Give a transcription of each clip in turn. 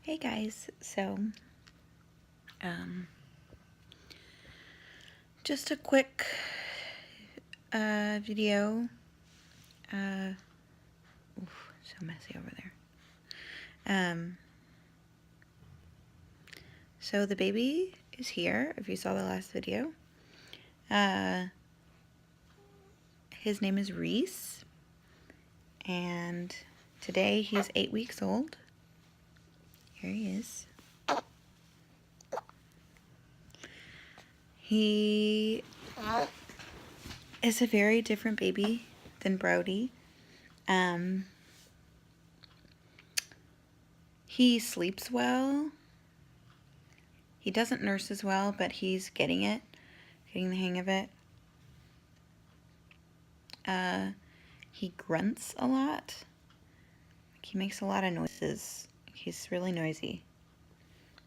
Hey guys, so just a quick video. So messy over there. So the baby is here, if you saw the last video. His name is Reese, and today he's 8 weeks old. Here he is. He is a very different baby than Brody. He sleeps well. He doesn't nurse as well, but he's getting the hang of it. He grunts a lot. He makes a lot of noises. He's really noisy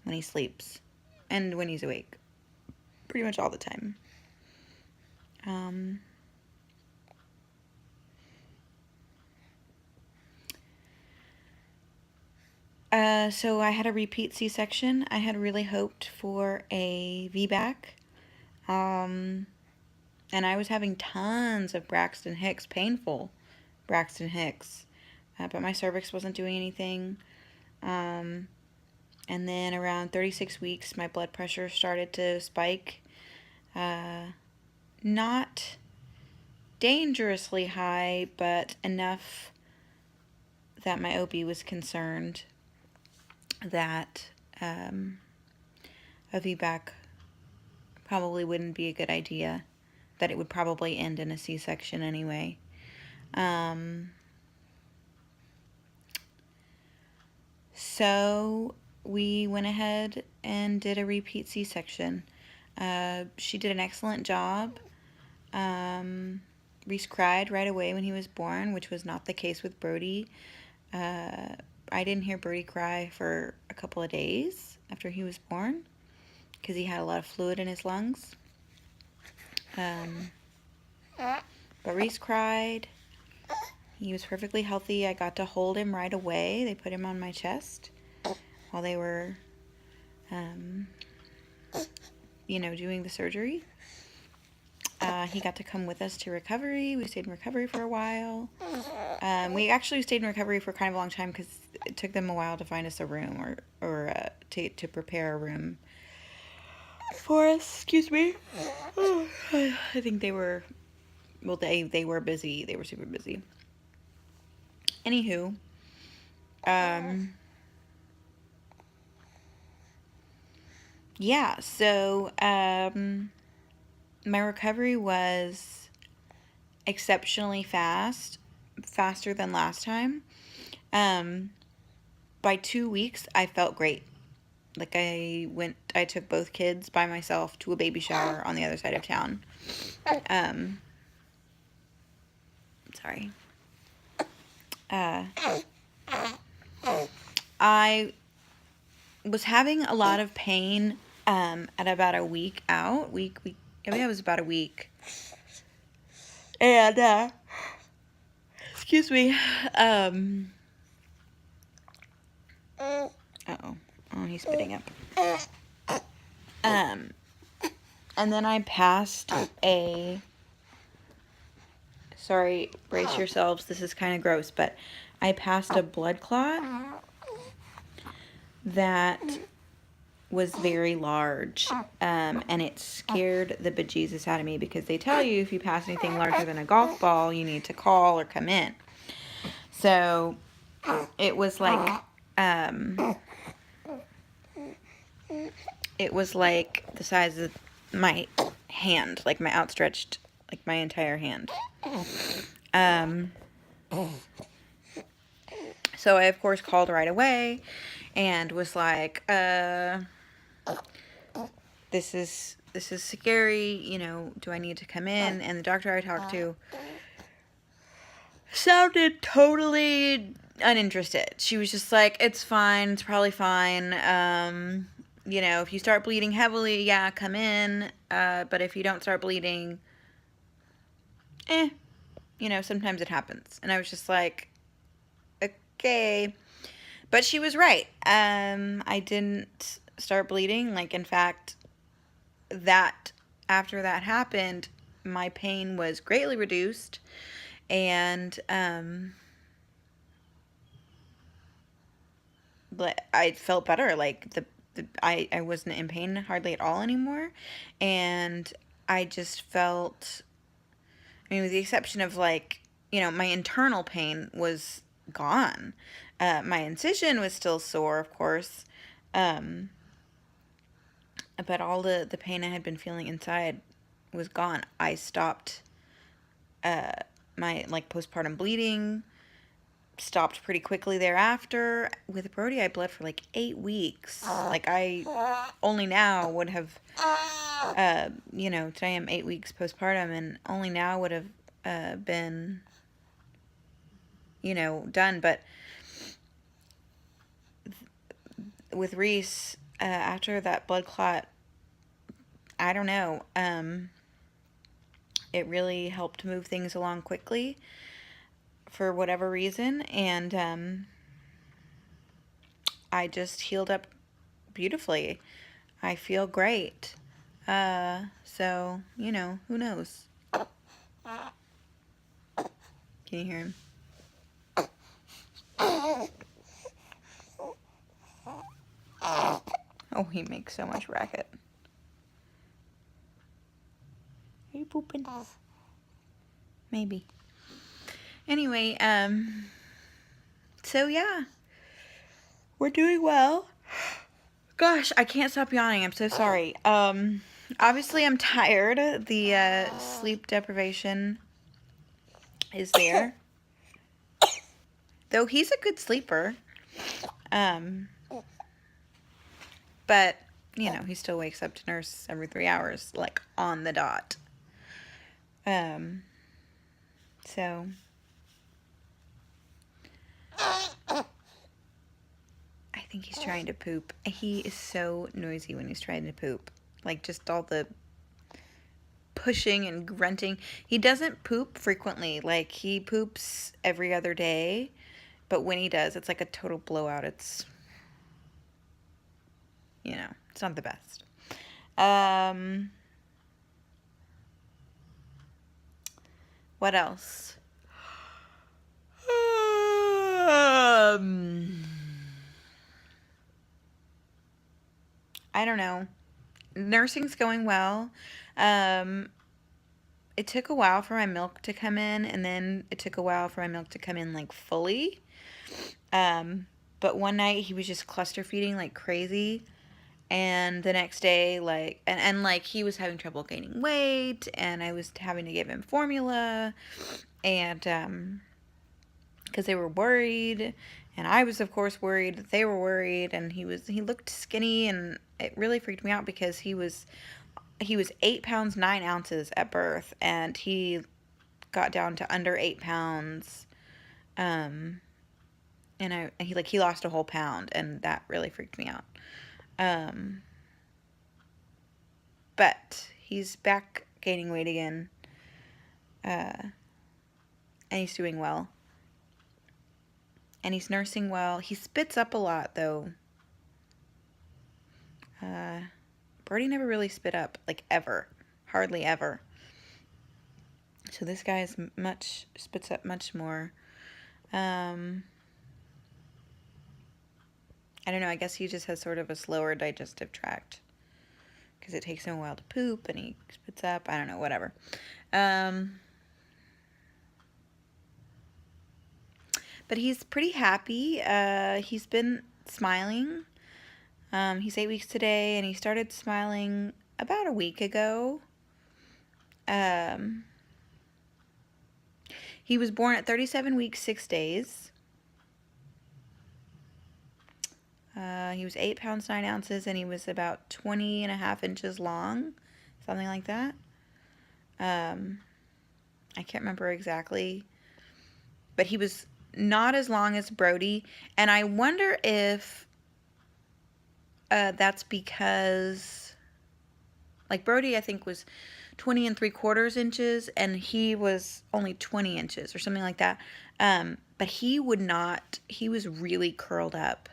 when he sleeps and when he's awake. Pretty much all the time. So I had a repeat C-section. I had really hoped for a VBAC. And I was having tons of Braxton Hicks, painful Braxton Hicks. But my cervix wasn't doing anything. And then around 36 weeks, my blood pressure started to spike. Not dangerously high, but enough that my OB was concerned that a VBAC probably wouldn't be a good idea, that it would probably end in a C-section anyway. So we went ahead and did a repeat C-section. She did an excellent job. Reese cried right away when he was born, which was not the case with Brody. I didn't hear Brody cry for a couple of days after he was born because he had a lot of fluid in his lungs. But Reese cried. He was perfectly healthy. I got to hold him right away. They put him on my chest while they were, doing the surgery. He got to come with us to recovery. We stayed in recovery for a while. We actually stayed in recovery for kind of a long time because it took them a while to find us a room or to prepare a room for us. Excuse me. I think they were busy. They were super busy. Anywho, yeah, so my recovery was exceptionally faster than last time. By 2 weeks, I felt great. Like I took both kids by myself to a baby shower on the other side of town. Sorry. I was having a lot of pain at about a week out. I think it was about a week. And excuse me. Oh, he's spitting up. And then I passed sorry, brace yourselves, this is kind of gross, but I passed a blood clot that was very large, and it scared the bejesus out of me because they tell you if you pass anything larger than a golf ball, you need to call or come in. So it was like, the size of my hand, like my outstretched, like my entire hand. So I, of course, called right away and was like, this is scary, do I need to come in? And the doctor I talked to sounded totally uninterested. She was just like, it's fine, it's probably fine. If you start bleeding heavily, yeah, come in. But if you don't start bleeding, sometimes it happens. And I was just like, okay. But she was right. I didn't start bleeding. Like, in fact, that after that happened, my pain was greatly reduced, and but I felt better. Like I wasn't in pain hardly at all anymore, and I just felt. I mean, with the exception of like, my internal pain was gone. My incision was still sore, of course, um, but all the pain I had been feeling inside was gone. I stopped my like postpartum bleeding, stopped pretty quickly thereafter. With Brody, I bled for like 8 weeks. Like, I only now would have, today I'm 8 weeks postpartum, and only now would have been, done. But with Reese, after that blood clot, I don't know, it really helped move things along quickly for whatever reason, and I just healed up beautifully. I feel great. So, who knows? Can you hear him? Oh, he makes so much racket. Are you pooping? Maybe. Anyway, so yeah, we're doing well. Gosh, I can't stop yawning. I'm so sorry. Obviously I'm tired. The sleep deprivation is there. Though he's a good sleeper. But, he still wakes up to nurse every 3 hours, like, on the dot. So, I think he's trying to poop. He is so noisy when he's trying to poop. Like, just all the pushing and grunting. He doesn't poop frequently. Like, he poops every other day. But when he does, it's like a total blowout. It's, it's not the best. What else? I don't know. Nursing's going well. It took a while for my milk to come in, and then it took a while for my milk to come in, like, fully. But one night he was just cluster feeding like crazy, and the next day, like, and like, he was having trouble gaining weight, and I was having to give him formula, and because they were worried, and I was, of course, worried that they were worried, and he looked skinny, and it really freaked me out because he was 8 pounds 9 ounces at birth, and he got down to under 8 pounds, and he lost a whole pound, and that really freaked me out. But he's back gaining weight again, and he's doing well. And he's nursing well. He spits up a lot, though. Brody never really spit up, like, ever. Hardly ever. So this guy spits up much more. I don't know, I guess he just has sort of a slower digestive tract, because it takes him a while to poop, and he spits up. I don't know, whatever. But he's pretty happy. He's been smiling. He's 8 weeks today, and he started smiling about a week ago. He was born at 37 weeks, 6 days. He was 8 pounds, 9 ounces, and he was about 20.5 inches long, something like that. I can't remember exactly, but he was not as long as Brody, and I wonder if that's because, like, Brody, I think, was 20 3/4 inches, and he was only 20 inches or something like that. but he would not, he was really curled up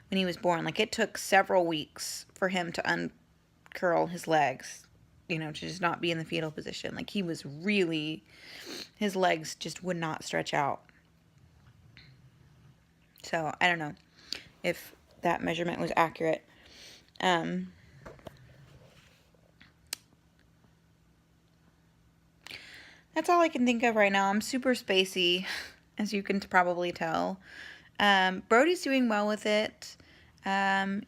when he was born. Like, it took several weeks for him to uncurl his legs, you know, to just not be in the fetal position. Like, he was really, his legs just would not stretch out. So, I don't know if that measurement was accurate. That's all I can think of right now. I'm super spacey, as you can probably tell. Brody's doing well with it.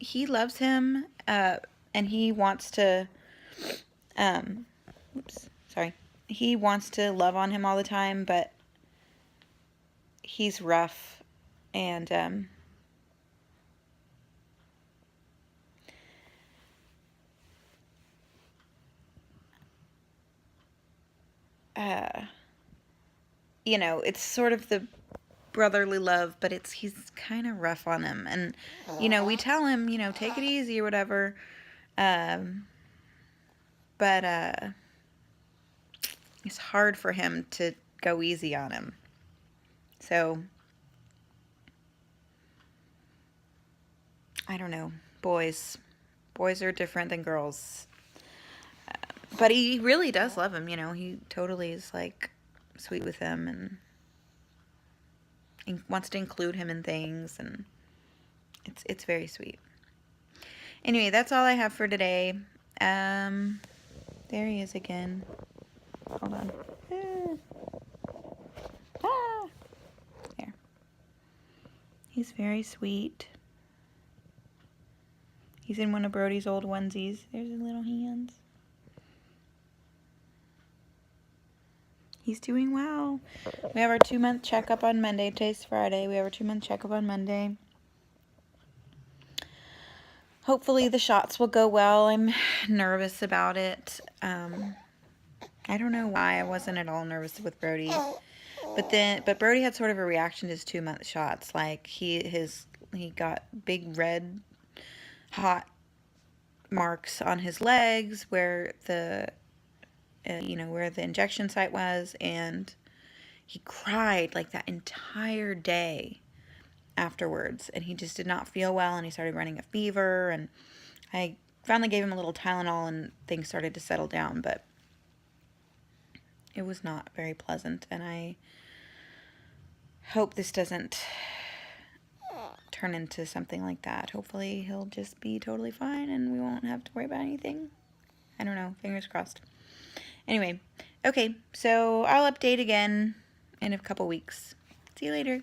He loves him, and he wants to, he wants to love on him all the time, but he's rough, and, you know, it's sort of the brotherly love, but he's kind of rough on him. And, you know, we tell him, you know, take it easy or whatever. But it's hard for him to go easy on him. So, I don't know. Boys are different than girls. But he really does love him, you know. He totally is, like, sweet with him and wants to include him in things, and it's very sweet. Anyway, that's all I have for today. There he is again. Hold on. There. He's very sweet. He's in one of Brody's old onesies. There's his little hands. He's doing well. We have our 2-month checkup on Monday. Today's Friday. We have our 2-month checkup on Monday. Hopefully the shots will go well. I'm nervous about it. I don't know why I wasn't at all nervous with Brody. But Brody had sort of a reaction to his 2-month shots. Like, he got big red hot marks on his legs where the where the injection site was, and he cried like that entire day afterwards, and he just did not feel well, and he started running a fever, and I finally gave him a little Tylenol and things started to settle down, but it was not very pleasant, and I hope this doesn't turn into something like that. Hopefully he'll just be totally fine and we won't have to worry about anything. I don't know, fingers crossed. Anyway, okay, so I'll update again in a couple weeks. See you later.